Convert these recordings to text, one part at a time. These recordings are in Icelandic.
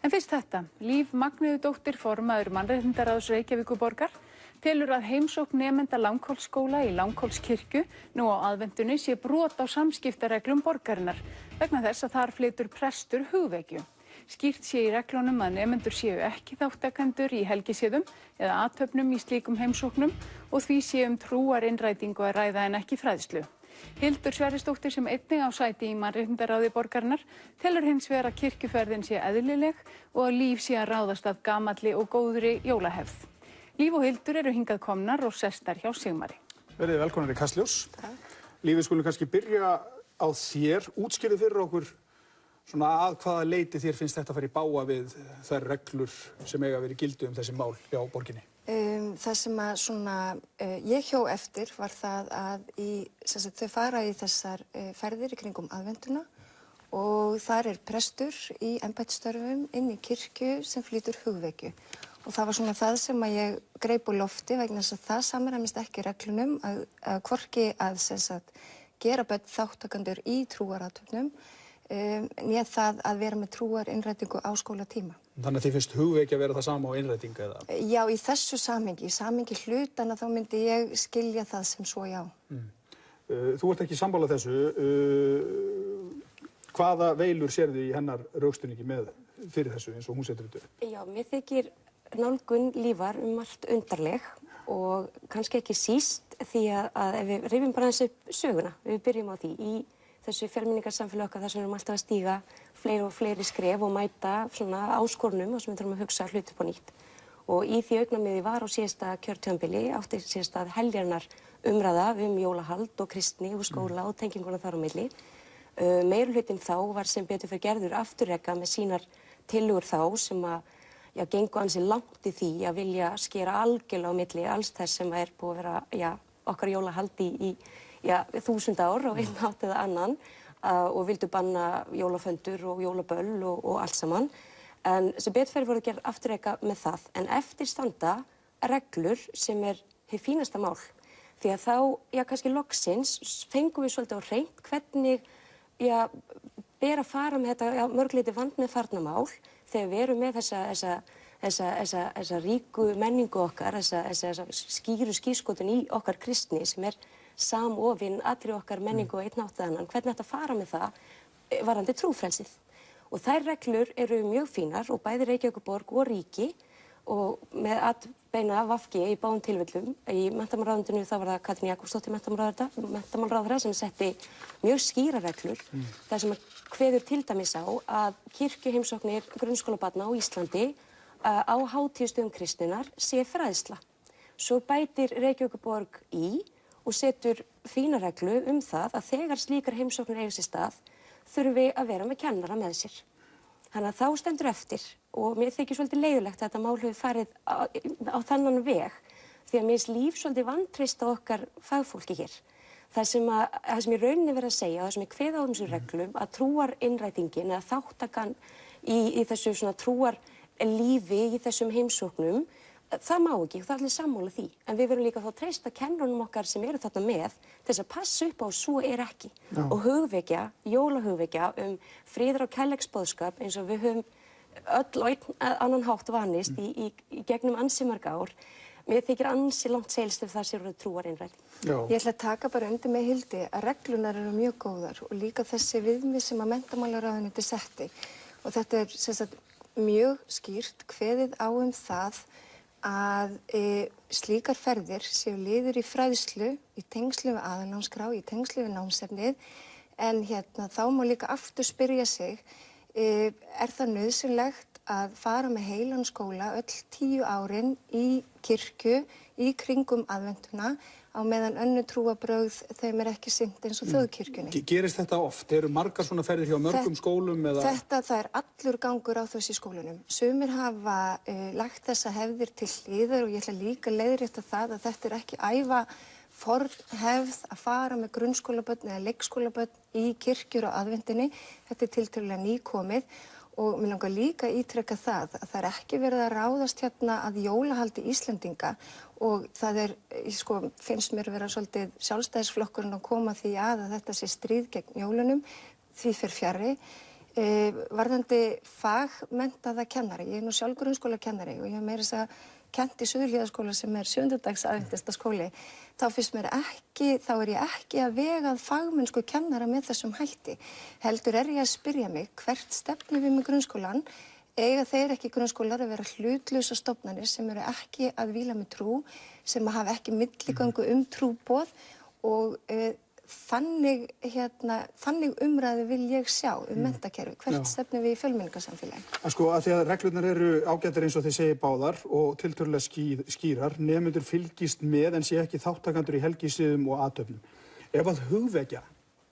En fyrst þetta, Líf Magnúðardóttir, formaður Mannréttindaráðs Reykjavíkurborgar, telur að heimsókn nemenda Langhólsskóla í Langhólskirkju nú á aðventunni sé brot á samskiptareglum borgarinnar vegna þess að þar flytur prestur hugvekju. Skýrt sé í reglunum að nemendur séu ekki þáttakendur í helgiséðum eða athöfnum í slíkum heimsóknum og því sé trúarinnrætingu að ræða en ekki fræðslu. Hildur Sverrisdóttir, sem einnig á sæti í Mannréttindaráði borgarinnar, telur hins vegar að kirkjuferðin sé eðlileg og að Líf sé að ráðast af gamalli og góðri jólahefð. Líf og Hildur eru hingað komnar og sestar hjá Sigmari. Verið velkonar í Kastljós. Líf, við skulum kannski byrja á þér. Útskýrðu fyrir okkur svona að hvaða leyti þér finnst þetta að fara í bága við þær reglur sem eiga verið gildi þessi mál hjá borginni? Það sem ég hjó eftir var það að þau fara í þessar ferðir í kringum aðventuna og þar prestur í embættisstörfum inn í kirkju sem flytur hugvekju. Og það var það sem að ég greip úr lofti vegna þess að það samræmist ekki reglunum að hvorki að gera börn þáttakendur í trúarathöfnum né það að vera með trúarinnrætingu á skólatíma. Þannig að þið finnst hugvekja að vera það sama á innrætingu eða? Já, í þessu samhengi, í samhengi hlutana þá myndi ég skilja það sem svo já. Þú ert ekki sammála þessu. Hvaða veilur sérðu í hennar rökstuðningi með fyrir þessu eins og hún setur þetta? Já, mér þykir nálgun Lífar margt undarleg og kannski ekki síst því að ef við rifjum bara þessu söguna, við byrjum á því í þessu fjölmenningarsamfélagi okkar þar sem við erum alltaf að stíga fleiri og fleiri skref og mæta áskorunum og sem við þurfum að hugsa hluti upp á nýtt. Og í því augnamiði var á síðasta kjörtímabili átti síðasta heljarinnar umræða jólahald og kristni og skóla og tenginguna þar á milli. Meirihlutinn þá var sem betur fyrir gerður afturreka með sínar tillögur þá sem að gengu ansi langt í því að vilja skera algjörlega á milli alls þess sem er búið að vera okkar jólahald í 1000 ár og einn hátt eða annan og vildu banna jólaföndur og jólaböll og allt saman. En sem betur fyrir voru að gera afturreka með það. En eftir standa reglur sem hið fínasta mál. Því að þá, kannski loksins, fengum við svolítið á hreint hvernig ber að fara með þetta mörgleiti vandmeðfarna mál þegar við erum með þessa ríku menningu okkar, þessa skýrskotun í okkar kristni sem samofinn allri okkar menningu og einn átt að annan, hvernig þetta fara með það varðandi trúfrelsið. Og þær reglur eru mjög fínar og bæði Reykjavíkurborg og ríki og með atbeina VG í báðum tilfellum. Í menntamálaráðuneytinu þá var það Katrín Jakobsdóttir menntamálaráðherra sem setti mjög skýrar reglur þar sem kveður til dæmis á að kirkjuheimsóknir grunnskólabarna á Íslandi á hátíðisdögum kristninnar sé fræðsla. Svo bætir Reykjavíkurborg í og setur fína reglu það að þegar slíkar heimsóknir eiga sér stað þurfi að vera með kennara með sér. Þannig að þá stendur eftir og mér þykir svolítið leiðilegt að þetta mál hefur farið á þennan veg því að mér finnst Líf svolítið vantreysta okkar fagfólki hér. Það sem í rauninni verið að segja, það sem kveða á þessum reglum að trúarinnrætingin eða þáttakan í þessu trúarlífi í þessum heimsóknum það má ekki, það er allir sammála því. En við verum líka þá að treysta kennurunum okkar sem eru þarna með til þess að passa upp á svo ekki. Og hugvekja, jólahugvekja friðar og kærleiksboðskap eins og við höfum öll og einn annan hátt vanist í gegnum ansi mörg ár. Mér þykir ansi langt seilst ef það sé orðið trúarinnræting. Ég ætla að taka bara undir með Hildi að reglunar eru mjög góðar og líka þessi viðmið sem að menntamálaráðuneytið setti. Og þetta mjög skýrt kveðið á það að slíkar ferðir séu liður í fræðslu, í tengslu við aðalnámskrá, í tengslu við námsefnið, en þá má líka aftur spyrja sig, það nauðsynlegt að fara með heilan skóla öll 10 árin í kirkju, í kringum aðventuna, á meðan önnur trúarbrögð þeim ekki sinnt eins og þjóðkirkjunni. Gerist þetta oft? Eru margar svona ferðir hjá mörgum skólum? Það er allur gangur á þessu skólunum. Sumir hafa lagt þessa hefðir til hliðar og ég ætla líka að leiðrétta það að þetta ekki æva fornhefð að fara með grunnskólabörn eða leikskólabörn í kirkjur á aðventinni. Þetta tiltölulega nýkomið. Og mér langar líka að ítreka það að það ekki verið að ráðast að jólahaldi Íslendinga og það finnst mér vera svolítið Sjálfstæðisflokkurinn að koma því að þetta sé stríð gegn jólunum, því fer fjarri. Varðandi fagmenntaða kennari, ég nú sjálf grunnskólakennari og ég hef meira þess að kennt í Suðurhlíðaskóla sem 7. dags aðventistaskóli, þá er ég ekki að vegað fagmennsku kennara með þessum hætti. Heldur ég að spyrja mig hvert stefnum við með grunnskólan, eiga þeir ekki grunnskólar að vera hlutlausa stofnanir sem eru ekki að víla með trú, sem hafa ekki milligöngu trúboð og þannig umræðu vil ég sjá menntakerfi, hvert stefnum við í fjölmenningarsamfélagi. Sko, að því að reglurnar eru ágætar eins og þið segir báðar og tiltölulega skýrar, nemendur fylgist með en sé ekki þáttakandur í helgisiðum og athöfnum. Ef að hugvekja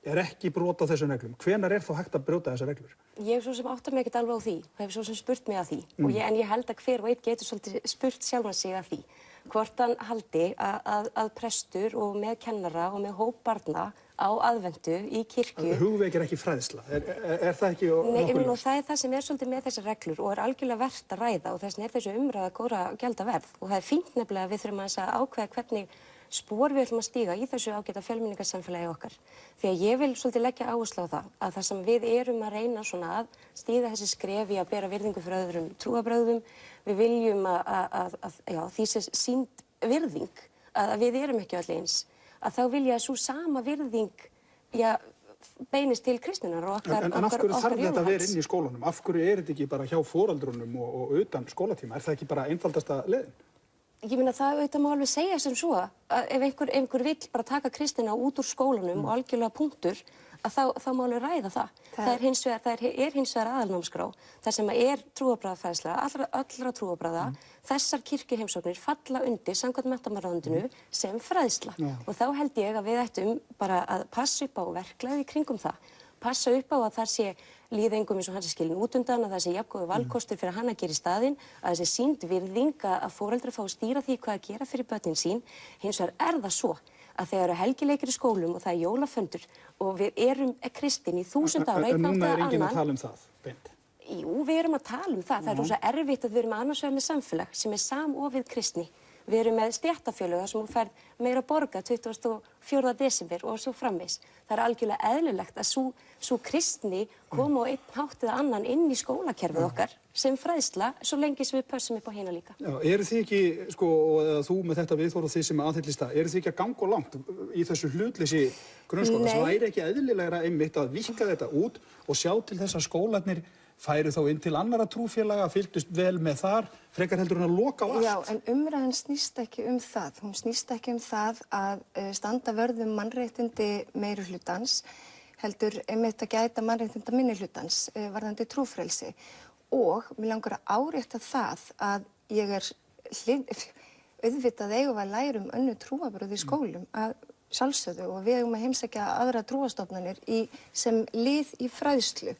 ekki brot á þessum reglum, hvenær þá hægt að brjóta þessar reglur? Ég hef svo sem áttar mig ekkert alveg á því, hef svo sem spurt mig að því, en ég held að hver og einn getur svolítið spurt sjálfan sig að því. Hvort hann haldi að prestur og með kennara og með hóp barna á aðventu í kirkju. Hugvekja ekki fræðsla, það ekki Nei, og það það sem svolítið með þessar reglur og algjörlega vert að ræða og þess vegna þessu umræða góðra gjalda verð og það fínt nefnilega að við þurfum að ákveða hvernig spor við ætlum að stíga í þessu ágæta fjölmenningarsamfélagi okkar. Því að ég vil svolítið leggja áherslu á það sem við erum að reyna svona að stíga þessi skref í að bera virðingu fyrir öðrum trúarbrögðum. Við viljum að því sé sýnd virðing, að við erum ekki öll eins, að þá vilja að svo sama virðing beinist til kristnunar og okkar En af hverju þarf þetta að vera inn í skólanum? Af hverju þetta ekki bara hjá foreldrunum og utan skólatíma? Það ekki bara einfaldasta leiðin? Ég meina það auðvitað má alveg segja sem svo að ef einhver vill bara taka kristina út úr skólanum og algjörlega punktur að þá má alveg ræða það. Það er hins vegar aðalnámskrá þar sem trúarbragðafræðsla allra trúarbragða. Þessar kirkjuheimsóknir falla undir samkvæmt menntamálaráðuneytinu sem fræðsla. Og þá held ég að við ættum bara að passa upp á verklagið í kringum það. Passa upp á að það sé líða engum eins og hann sé skilinn út undan, að það sé jafngóður valkostur fyrir hann að gera í staðinn, að það sé sýnd virðing að foreldrar fá að stýra því hvað að gera fyrir börnin sín. Hins vegar það svo að þegar eru helgileikir í skólum og það jólafundur og við erum kristin í 1000 ára, En núna enginn að tala það, beint. Jú, við erum að tala það. Það er rosa erfitt að við erum annars vegar með samfélag sem samofið kristni. Við erum með stéttarfélög þar sem þú færð meira borga 24. desember og svo framvegis. Það er algjörlega eðlilegt að sú kristni koma á einn hátt eða annan inn í skólakerfið okkar sem fræðsla, svo lengi sem við pössum upp á hina líka. Já, eru þið ekki, eða þú með þetta viðhorf og þið sem aðhyllist það, eru þið ekki að ganga langt í þessu hlutleysi grunnskóla? Það væri ekki eðlilegra einmitt að víkka þetta út og sjá til þess að skólarnir færu þá inn til annarra trúfélaga, fylgdust vel með þar, frekar heldur en að loka á allt. Já, en umræðan snýst ekki það. Hún snýst ekki það að standa vörð mannréttindi meirihlutans, heldur einmitt að gæta mannréttinda minnihlutans varðandi trúfrelsi. Og mér langar að árétta það að ég auðvitað eigum að læra önnur trúarbrögð í skólum að sjálfsögðu og við eigum að heimsækja aðra trúarstofnanir sem lið í fræðslu.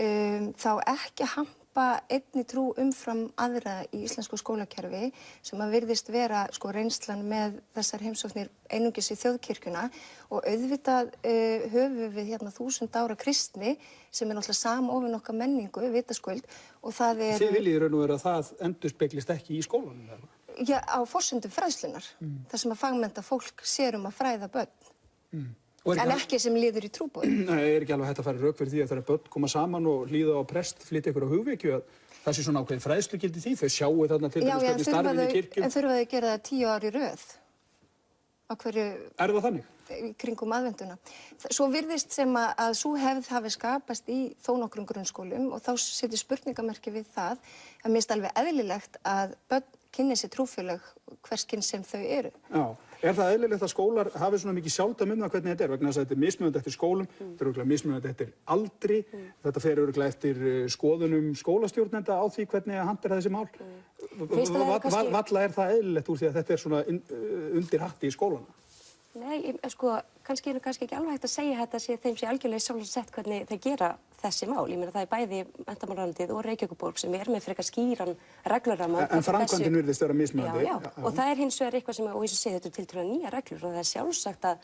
Þá ekki hampa einni trú umfram aðra í íslensku skólakerfi sem að virðist vera reynslan með þessar heimsóknir einungis í þjóðkirkjuna og auðvitað höfum við 1000 ára kristni sem náttúrulega samofin okkar menningu, vitaskuld og það Þið viljið í raun og veru að það endurspeglist ekki í skólanum? Já, á forsendum fræðslunar, þar sem að fagmennta fólk sér að fræða börn. En ekki sem liður í trúboði. Nei, ekki alveg hægt að fara rök fyrir því að þegar börn koma saman og hlýða á prest, flytja ykkur á hugvekju að það sé svona ákveðin fræðslugildi því, þau sjáu þarna til dæmis hvernig starfið í kirkjum. En þurfa þau að gera það 10 ár í röð? Á hverju... Er það þannig? Í kringum aðventuna. Svo virðist sem að sú hefð hafi skapast í þó nokkrum grunnskólum og þá setjum spurningamerki við það að mér finnst alveg eðlilegt að börn kynni sér trúfélög hvers kyns sem þau eru. Já. Er það eðlilegt að skólar hafi svona mikið sjálfdæmi hvernig þetta vegna þess að þetta mismunandi eftir skólum, þetta örugglega mismunandi eftir aldri, þetta fer örugglega eftir skoðunum skólastjórnenda á því hvernig að hantera þessi mál. Valla er það eðlilegt úr því að þetta er svona undir hatti í skólana? Nei, kannski ekki alveg hægt að segja þetta sé þeim sé algjörlega sjálfsagt hvernig þeir gera þessi mál. Ég meina það er bæði menntamálaráðuneytið og Reykjavíkurborg sem er með frekar skýran regluramma. En framkvæmdin virðist vera mismunandi. Já, og það er hins vegar eitthvað sem, og eins og segja, þetta tiltölulega nýjar reglur og það er sjálfsagt að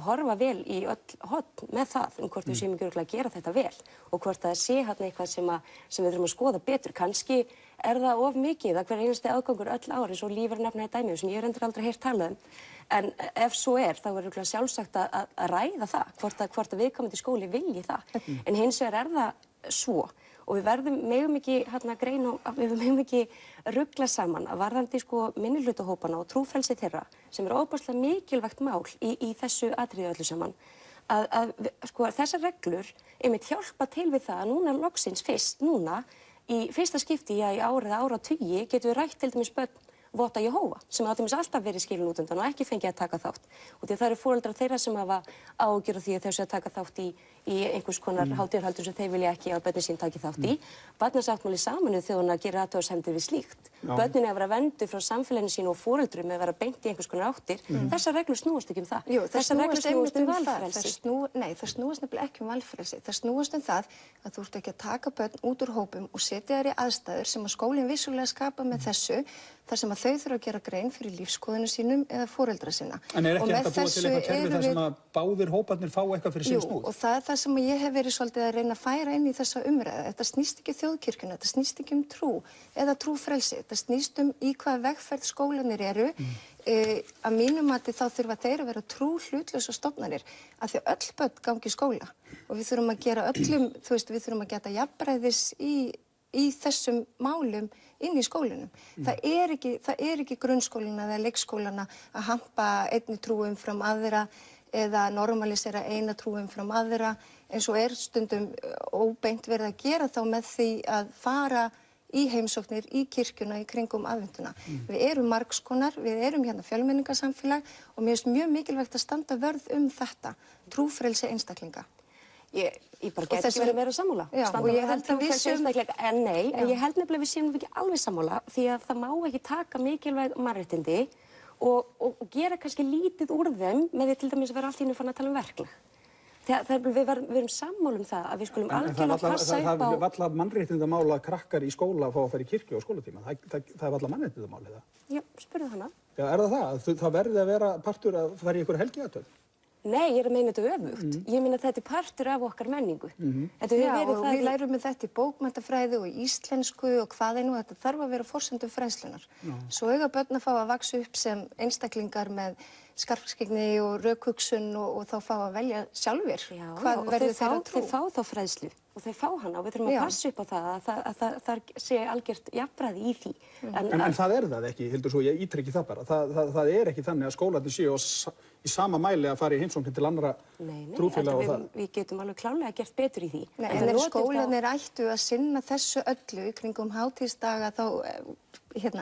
horfa vel í öll horn með það hvort við séum ekki örugglega að gera þetta vel og hvort það sé eitthvað sem við þurfum að skoða betur. Kannski er það of mikið að hver einasti aðgangur öll ári, svo Líf er að nefna í dæmi sem ég hef reyndar aldrei heyrt talað En ef svo þá sjálfsagt að ræða það, hvort að viðkomandi skóli vilji það. En hins vegar það svo. Og við megum ekki greina, við megum ekki rugla saman að varðandi minnihlutahópana og trúfrelsi þeirra sem ofboðslega mikilvægt mál í þessu atriði öllu saman. Þessar reglur einmitt hjálpa til við það að núna loksins núna í fyrsta skipti í ár eða áratugi getum við rætt til dæmis börn votta Jehóva sem hafa til dæmis alltaf verið skilin út undan og ekki fengið að taka þátt. Og því það eru foreldrar þeirra sem hafa áhyggjur af því að þau séu að taka þátt í einhvers konar hátíðarhöldum sem þeir vilja ekki að börnin sín taki þátt í. Barnasáttmáli Sameinuðu þjóðanna gerir athugasemdir við slíkt. Börnin að vera vernduð frá samfélaginu sínu og foreldrum að vera beint í einhvers konar áttir. Þessar reglur snúast ekki um það. Jú, þessar reglur snúast valfrelsi. Nei, það snúast nefnilega ekki valfrelsi. Það snúast það að þú ert ekki að taka börn út úr hópum og setja þær í aðstæður sem að skólinn vissulega skapa með þessu, þar sem að þau þurfa að gera grein fyrir lífskoðinu sínum eða foreldra sinna. En ekki hægt að búa til eitthvað kerfi þar sem að báðir hóparnir fá eitthvað fyrir sinn snúð? Jú, og það það sem ég hef verið svolítið að reyna að færa inn í þessa umræðu. Þetta snýst ekki þjóðkirkjuna, þetta snýst ekki trú eða trúfrelsi. Þetta snýst í hvaða vegferð skólanir eru. Að mínum mati þá þurfa þeir að vera trúhlutlausar stofnanir af því að öll börn gangi í skóla og við þurfum að gera við þurfum að geta jafnræðis í þessum málum inn í skólanum. Það er ekki grunnskólana eða leikskólana að hampa einni trú umfram aðra eða normalisera eina trú umfram aðra eins og stundum óbeint verið að gera þá með því að fara í heimsóknir í kirkjuna í kringum aðventuna. Við erum margskonar, við erum hérna fjölmenningarsamfélag og mér finnst mjög mikilvægt að standa vörð þetta, trúfrelsi einstaklinga. Ég bara get ekki verið meira sammála. Og ég held að við séum en ég held nefnilega við séum ekki alveg sammála því að það má ekki taka mikilvæg mannréttindi og gera kannski lítið úr þeim með því til dæmis að vera allt í einu farin að tala verklag. Við erum sammála það að við skulum algjörlega passa upp á... Það er valla mannréttindamál að krakkar í skóla að fá að fara í kirkju á skólatíma. Það er valla mannréttindamál, eða? Já, spurðu hana. Já, er það? Það verði að vera partur að fara í einhverja helgiathöfn? Nei, ég er að meina þetta öfugt. Ég meina þetta er partur af okkar menningu. Við lærum með þetta í bókmenntafræði og íslensku og hvað þetta þarf að vera forsendur fræðslunar. Svo eiga börn að fá að vaxa upp sem einstaklingar með skarpskyggni og rökhugsun og þá fá að velja sjálfir hvað verður þeirra trú. Þeir fá þá fræðslu og þeir fá hana og við þurfum að passa upp á það að það sé algjört jafnræði í því. En það er það ekki, Hildur, svo ég ítreki það bara. Það er ekki þannig að skólarnir séu í sama mæli að fara í heimsóknir til annarra trúfélaga og það. Við getum alveg klárlega gert betur í því. En ef skólarnir ættu að sinna þessu öllu í kringum hátíðsdaga þá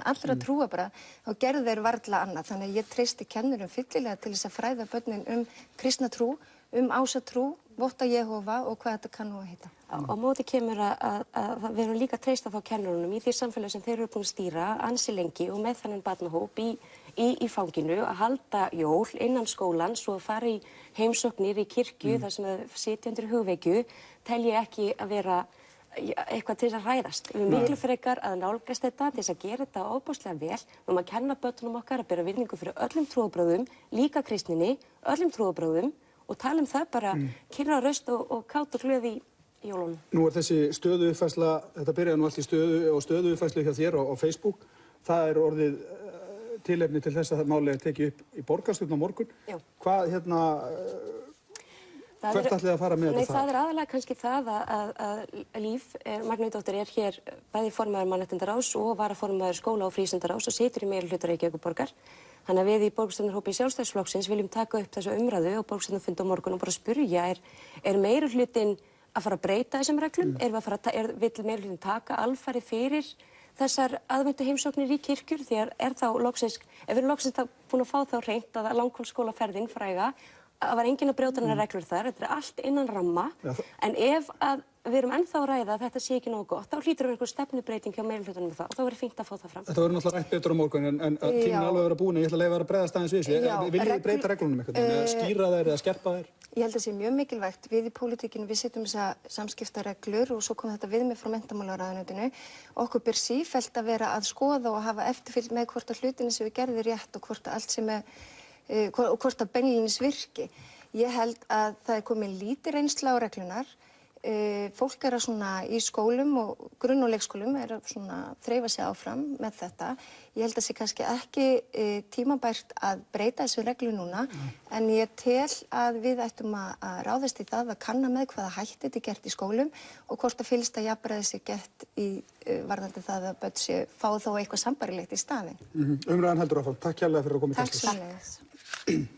allra trúa bara, þá gerðu þeir varla annað. Þannig að ég treysti kennurum fyllilega til þess að fræða börnin kristna trú, ásatrú, votta Jehóva og hvað þetta kann nú að heita. Á móti kemur að við erum líka að treysta þá kennurunum í því samfélagi sem þeir eru búin að stýra ansi lengi og með þennan barnahóp í fanginu að halda jól innan skólans og að fara í heimsóknir í kirkju þar sem að sitja undir hugvekju telji ekki að vera eitthvað til þess að hræðast. Við erum miklu frekar að nálgast þetta til þess að gera þetta ofboðslega vel. Við erum að kenna börnunum okkar að bera virðingu fyrir öllum trúarbrögðum, líka kristninni, öllum trúarbrögðum og tala það bara kyrra raust og kát og glöð í jólunum. Nú þessi stöðuuppfærsla, þetta byrjaði nú allt í stöðuuppfærslu hjá þér á Facebook. Það er orðið tilefni til þess að það máli tekið upp í borgarstjórn á morgun. Hvað hvert ætlið að fara með þetta? Það er aðalega kannski það að Líf Magnúsdóttir er hér bæði formaður mannréttindaráðs og varaformaður skóla- og frístundaráðs og situr í meirihluta Reykjavíkurborgar. Þannig að við í borgarstjórnarhópi Sjálfstæðisflokksins viljum taka upp þessa umræðu og borgarstjórnarfund á morgun og bara spyrja er meirihlutinn að fara að breyta þessum reglum? Vill meirihlutinn taka alfarið fyrir þessar aðvendu heimsóknir í kirkjur? Því ef við erum loksins búin að fá þá hreint að Langholtsskólaferðin fræga að var enginn að brjóta hennar reglur þar, þetta er allt innan ramma, en ef við erum ennþá að ræða að þetta sé ekki nógu gott, þá hlýtur einhver stefnubreiting hjá meirihlutanum það og þá verður fínt að fá það fram. Þetta verður náttúrulega rætt betur á morgun en tíminn er alveg að vera búin, ég ætla að leyfa að bregðast aðeins við þessu. Viljið þið breyta reglunum eitthvað, skýra þær eða skerpa þær? Ég held að það sé mjög mikilvægt. Við í pólitíkinu, við setjum þessa samskiptareglur og svo kom þetta viðmið frá menntamálaráðuneytinu. Okkur ber sífellt að vera að skoða og hafa eftirfylgd með hvort að hlutinni sem við gerðum rétt og hvort að allt sem hvort að beinlínis virki. Ég held að það er komin lítið reynsla á reglunar fólk er að svona í skólum og grunn- og leikskólum er að svona þreifa sig áfram með þetta. Ég held að sé kannski ekki tímabært að breyta þessu reglu núna, en ég tel að við ættum að ráðast í það að kanna með hvaða hætti þetta er gert í skólum og hvort að fyllsta jafnræði sé gert í varðandi það að börn sé fá þó eitthvað sambarilegt í staðinn. Umræðan heldur áfram. Takk kærlega fyrir að koma í Takk Kastljós. sömuleiðis.